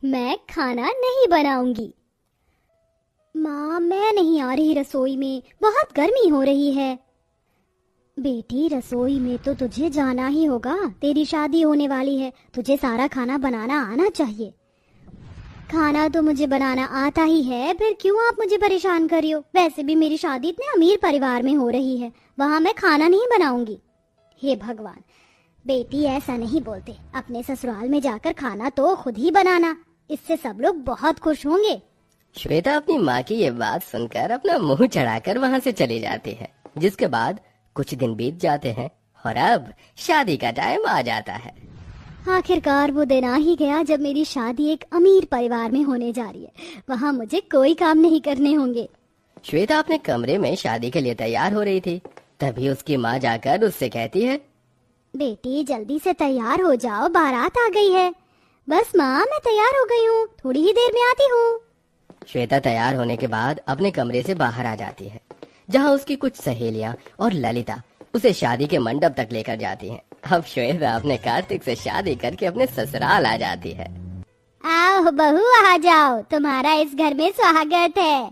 मैं खाना नहीं बनाऊंगी। माँ, मैं नहीं आ रही रसोई में, बहुत गर्मी हो रही है। बेटी, रसोई में तो तुझे जाना ही होगा, तेरी शादी होने वाली है, तुझे सारा खाना बनाना आना चाहिए। खाना तो मुझे बनाना आता ही है, फिर क्यों आप मुझे परेशान कर रही हो? वैसे भी मेरी शादी इतने अमीर परिवार में हो रही है, वहाँ मैं खाना नहीं बनाऊंगी। हे भगवान, बेटी ऐसा नहीं बोलते, अपने ससुराल में जाकर खाना तो खुद ही बनाना, इससे सब लोग बहुत खुश होंगे। श्वेता अपनी माँ की ये बात सुनकर अपना मुंह चढ़ाकर वहाँ से चली जाती है। जिसके बाद कुछ दिन बीत जाते हैं और अब शादी का टाइम आ जाता है। आखिरकार वो दिन आ ही गया जब मेरी शादी एक अमीर परिवार में होने जा रही है। वहाँ मुझे कोई काम नहीं करने होंगे। श्वेता अपने कमरे में शादी के लिए तैयार हो रही थी, तभी उसकी माँ जाकर उससे कहती है, बेटी जल्दी से तैयार हो जाओ, बारात आ गई है। बस माँ, मैं तैयार हो गई हूँ, थोड़ी ही देर में आती हूँ। श्वेता तैयार होने के बाद अपने कमरे से बाहर आ जाती है, जहाँ उसकी कुछ सहेलियाँ और ललिता उसे शादी के मंडप तक लेकर जाती हैं। अब श्वेता अपने कार्तिक से शादी करके अपने ससुराल आ जाती है। आओ बहू, आ जाओ, तुम्हारा इस घर में स्वागत है।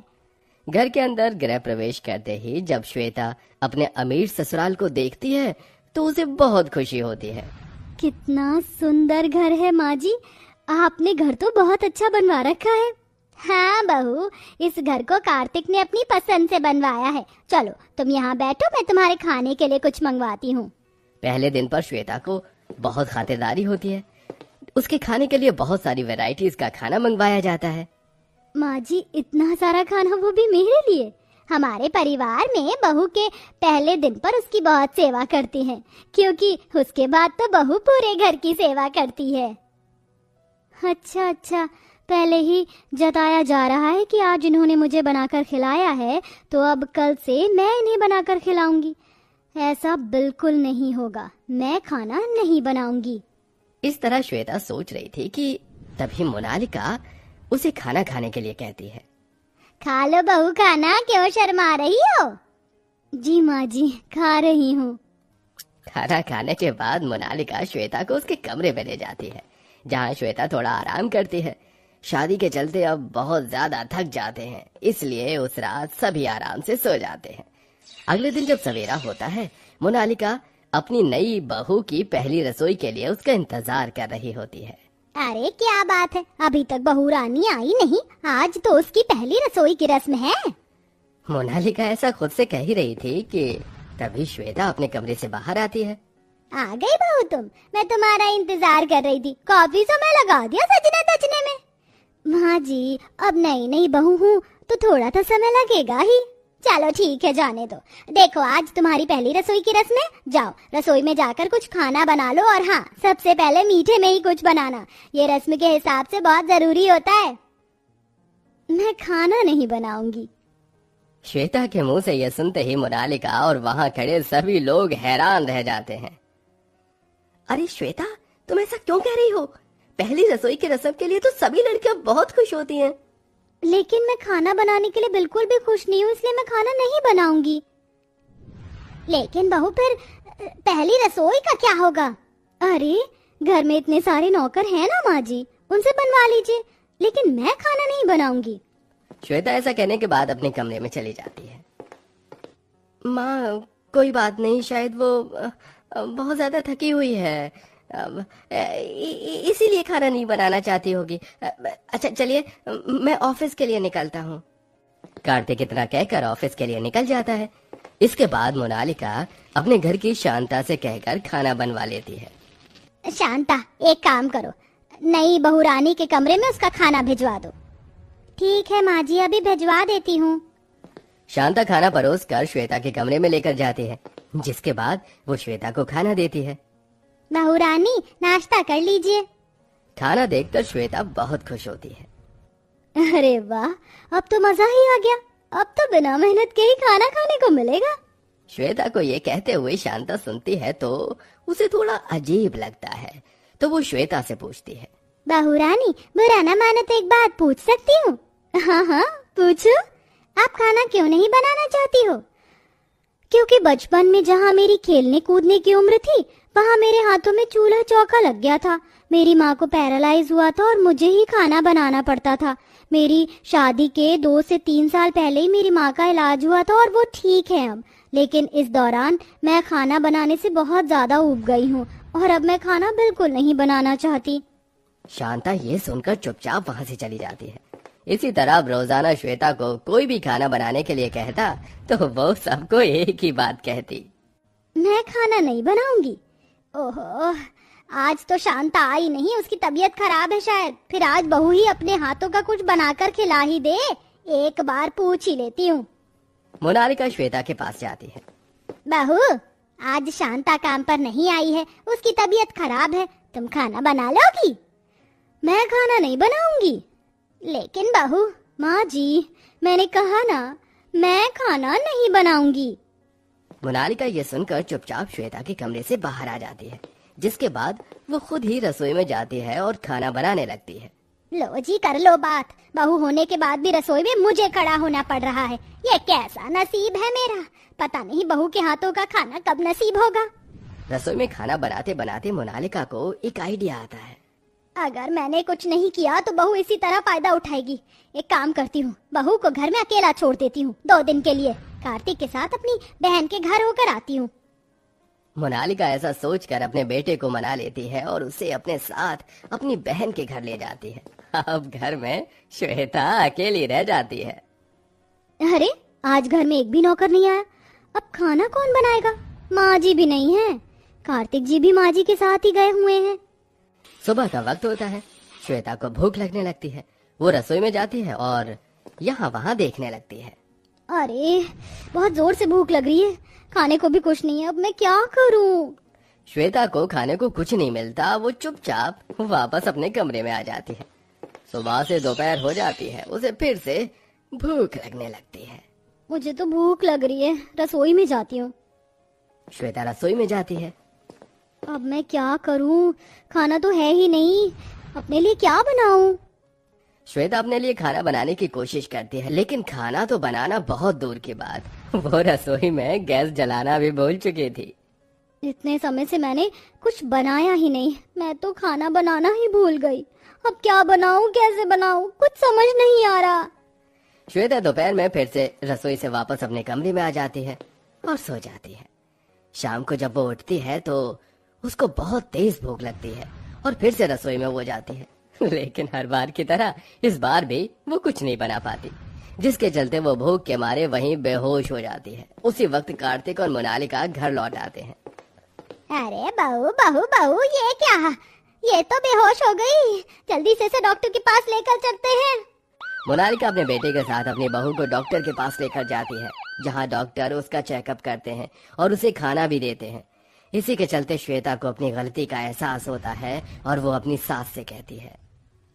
घर के अंदर गृह प्रवेश करते ही जब श्वेता अपने अमीर ससुराल को देखती है तो उसे बहुत खुशी होती है। कितना सुंदर घर है माँ जी, आपने घर तो बहुत अच्छा बनवा रखा है। हाँ बहू, इस घर को कार्तिक ने अपनी पसंद से बनवाया है। चलो तुम यहाँ बैठो, मैं तुम्हारे खाने के लिए कुछ मंगवाती हूँ। पहले दिन पर श्वेता को बहुत खातिरदारी होती है। उसके खाने के लिए बहुत सारी वैरायटीज का खाना मंगवाया जाता है। माँ जी, इतना सारा खाना, वो भी मेरे लिए? हमारे परिवार में बहू के पहले दिन पर उसकी बहुत सेवा करती हैं, क्योंकि उसके बाद तो बहू पूरे घर की सेवा करती है। अच्छा अच्छा, पहले ही जताया जा रहा है कि आज इन्होंने मुझे बनाकर खिलाया है, तो अब कल से मैं इन्हें बनाकर खिलाऊंगी। ऐसा बिल्कुल नहीं होगा, मैं खाना नहीं बनाऊंगी। इस तरह श्वेता सोच रही थी कि तभी मोनालिका उसे खाना खाने के लिए कहती है। खा लो बहू खाना, क्यों शर्मा रही हो? जी माँ जी, खा रही हूँ। खाना खाने के बाद मोनालिका श्वेता को उसके कमरे में ले जाती है, जहाँ श्वेता थोड़ा आराम करती है। शादी के चलते अब बहुत ज्यादा थक जाते हैं, इसलिए उस रात सभी आराम से सो जाते हैं। अगले दिन जब सवेरा होता है, मोनालिका अपनी नई बहू की पहली रसोई के लिए उसका इंतजार कर रही होती है। अरे क्या बात है, अभी तक बहू रानी आई नहीं, आज तो उसकी पहली रसोई की रस्म है। मोनालिका ऐसा खुद से कह ही रही थी कि तभी श्वेता अपने कमरे से बाहर आती है। आ गई बहू तुम, मैं तुम्हारा इंतजार कर रही थी। कॉफी समय लगा दिया सजने तजने में। माँ जी, अब नई नई बहू हूँ तो थोड़ा तो समय लगेगा ही। चलो ठीक है, जाने दो। देखो, आज तुम्हारी पहली रसोई की रस्म है, जाओ रसोई में जाकर कुछ खाना बना लो, और हाँ, सबसे पहले मीठे में ही कुछ बनाना, ये रस्म के हिसाब से बहुत जरूरी होता है। मैं खाना नहीं बनाऊंगी। श्वेता के मुंह से यह सुनते ही मोनालिका और वहाँ खड़े सभी लोग हैरान रह जाते हैं। अरे श्वेता, तुम ऐसा क्यों कह रही हो? पहली रसोई की रस्म के लिए तो सभी लड़कियां बहुत खुश होती हैं। लेकिन मैं खाना बनाने के लिए बिल्कुल भी खुश नहीं हूँ, इसलिए मैं खाना नहीं बनाऊंगी। लेकिन बहू, फिर पहली रसोई का क्या होगा? अरे घर में इतने सारे नौकर हैं ना माँ जी, उनसे बनवा लीजिए, लेकिन मैं खाना नहीं बनाऊंगी। श्वेता ऐसा कहने के बाद अपने कमरे में चली जाती है। माँ, कोई बात नहीं, शायद वो बहुत ज्यादा थकी हुई है, इसीलिए खाना नहीं बनाना चाहती होगी। अच्छा चलिए, मैं ऑफिस के लिए निकलता हूँ। कार्तिक इतना कहकर ऑफिस के लिए निकल जाता है। इसके बाद मोनालिका अपने घर की शांता से कहकर खाना बनवा लेती है। शांता, एक काम करो, नई बहू रानी के कमरे में उसका खाना भिजवा दो। ठीक है माँ जी, अभी भिजवा देती हूँ। शांता खाना परोस कर श्वेता के कमरे में लेकर जाती है, जिसके बाद वो श्वेता को खाना देती है। बहू रानी, नाश्ता कर लीजिए। खाना देखकर श्वेता बहुत खुश होती है। अरे वाह, अब तो मजा ही आ गया, अब तो बिना मेहनत के ही खाना खाने को मिलेगा। श्वेता को ये कहते हुए शांता सुनती है तो उसे थोड़ा अजीब लगता है, तो वो श्वेता से पूछती है। बहू रानी, बुरा ना मानो तो एक बात पूछ सकती हूँ? हाँ हाँ, पूछो। आप खाना क्यों नहीं बनाना चाहती हो? क्योंकि बचपन में जहाँ मेरी खेलने कूदने की उम्र थी, वहाँ मेरे हाथों में चूल्हा चौका लग गया था। मेरी माँ को पैरालाइज हुआ था और मुझे ही खाना बनाना पड़ता था। मेरी शादी के 2 से 3 साल पहले ही मेरी माँ का इलाज हुआ था और वो ठीक है अब। लेकिन इस दौरान मैं खाना बनाने से बहुत ज्यादा ऊब गई हूँ और अब मैं खाना बिल्कुल नहीं बनाना चाहती। शांता ये सुनकर चुपचाप वहाँ से चली जाती है। इसी तरह अब रोजाना श्वेता को कोई भी खाना बनाने के लिए कहता तो वो सबको एक ही बात कहती, मैं खाना नहीं बनाऊंगी। ओहो, आज तो शांता आई नहीं, उसकी तबीयत खराब है शायद। फिर आज बहू ही अपने हाथों का कुछ बनाकर खिला ही दे, एक बार पूछ ही लेती हूँ। मोनालिका श्वेता के पास जाती है। बहू, आज शांता काम पर नहीं आई है, उसकी तबीयत खराब है, तुम खाना बना लोगी? मैं खाना नहीं बनाऊंगी। लेकिन बहू, माँ जी, मैंने कहा ना, मैं खाना नहीं बनाऊंगी। मोनालिका ये सुनकर चुपचाप श्वेता के कमरे से बाहर आ जाती है, जिसके बाद वो खुद ही रसोई में जाती है और खाना बनाने लगती है। लो जी, कर लो बात। बहू होने के बाद भी रसोई में मुझे खड़ा होना पड़ रहा है। ये कैसा नसीब है मेरा, पता नहीं बहू के हाथों का खाना कब नसीब होगा। रसोई में खाना बनाते बनाते मोनालिका को एक आइडिया आता है। अगर मैंने कुछ नहीं किया तो बहू इसी तरह फायदा उठाएगी। एक काम करती हूँ, बहू को घर में अकेला छोड़ देती हूँ 2 दिन के लिए। कार्तिक के साथ अपनी बहन के घर होकर आती हूँ। मोनालिका ऐसा सोचकर अपने बेटे को मना लेती है और उसे अपने साथ अपनी बहन के घर ले जाती है। अब घर में श्वेता अकेली रह जाती है। अरे, आज घर में एक भी नौकर नहीं आया, अब खाना कौन बनाएगा? माँ जी भी नहीं है, कार्तिक जी भी माँ जी के साथ ही गए हुए हैं। सुबह का वक्त होता है। श्वेता को भूख लगने लगती है। वो रसोई में जाती है और यहाँ वहाँ देखने लगती है। अरे, बहुत जोर से भूख लग रही है, खाने को भी कुछ नहीं है, अब मैं क्या करूं? श्वेता को खाने को कुछ नहीं मिलता। वो चुपचाप वापस अपने कमरे में आ जाती है। सुबह से दोपहर हो जाती है, उसे फिर से भूख लगने लगती है। मुझे तो भूख लग रही है, रसोई में जाती हूँ। श्वेता रसोई में जाती है। अब मैं क्या करूं? खाना तो है ही नहीं, अपने लिए क्या बनाऊं? श्वेता अपने लिए खाना बनाने की कोशिश करती है, लेकिन खाना तो बनाना बहुत दूर की बात। वो रसोई में गैस जलाना भी भूल चुकी थी। इतने समय से मैंने कुछ बनाया ही नहीं, मैं तो खाना बनाना ही भूल गई। अब क्या बनाऊं, कैसे बनाऊं, कुछ समझ नहीं आ रहा। श्वेता दोपहर में फिर से रसोई से वापस अपने कमरे में आ जाती है और सो जाती है। शाम को जब वो उठती है तो उसको बहुत तेज भूख लगती है और फिर से रसोई में वो जाती है। लेकिन हर बार की तरह इस बार भी वो कुछ नहीं बना पाती, जिसके चलते वो भूख के मारे वहीं बेहोश हो जाती है। उसी वक्त कार्तिक और मोनालिका घर लौट आते हैं। अरे बहू बहू बहू, ये क्या? ये तो बेहोश हो गई, जल्दी से डॉक्टर के पास लेकर चलते हैं। मोनालिका अपने बेटे के साथ अपनी बहू को डॉक्टर के पास लेकर जाती है, जहाँ डॉक्टर उसका चेकअप करते हैं और उसे खाना भी देते हैं। इसी के चलते श्वेता को अपनी गलती का एहसास होता है और वो अपनी सास से कहती है,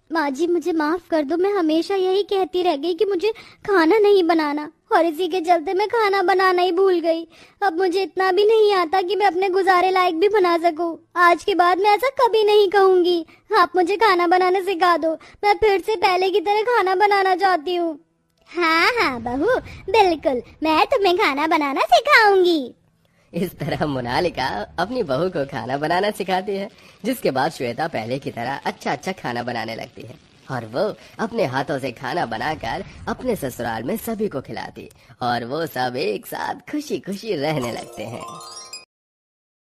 माँ जी, मुझे माफ कर दो, मैं हमेशा यही कहती रह गई कि मुझे खाना नहीं बनाना, और इसी के चलते मैं खाना बनाना ही भूल गई। अब मुझे इतना भी नहीं आता कि मैं अपने गुजारे लायक भी बना सकूं। आज के बाद मैं ऐसा कभी नहीं कहूंगी। आप मुझे खाना बनाना सिखा दो, मैं फिर से पहले की तरह खाना बनाना चाहती हूँ। हाँ हाँ बहू, बिल्कुल, मैं तुम्हें खाना बनाना सिखाऊंगी। इस तरह मोनालिका अपनी बहू को खाना बनाना सिखाती है, जिसके बाद श्वेता पहले की तरह अच्छा अच्छा खाना बनाने लगती है और वो अपने हाथों से खाना बनाकर अपने ससुराल में सभी को खिलाती और वो सब एक साथ खुशी खुशी रहने लगते हैं।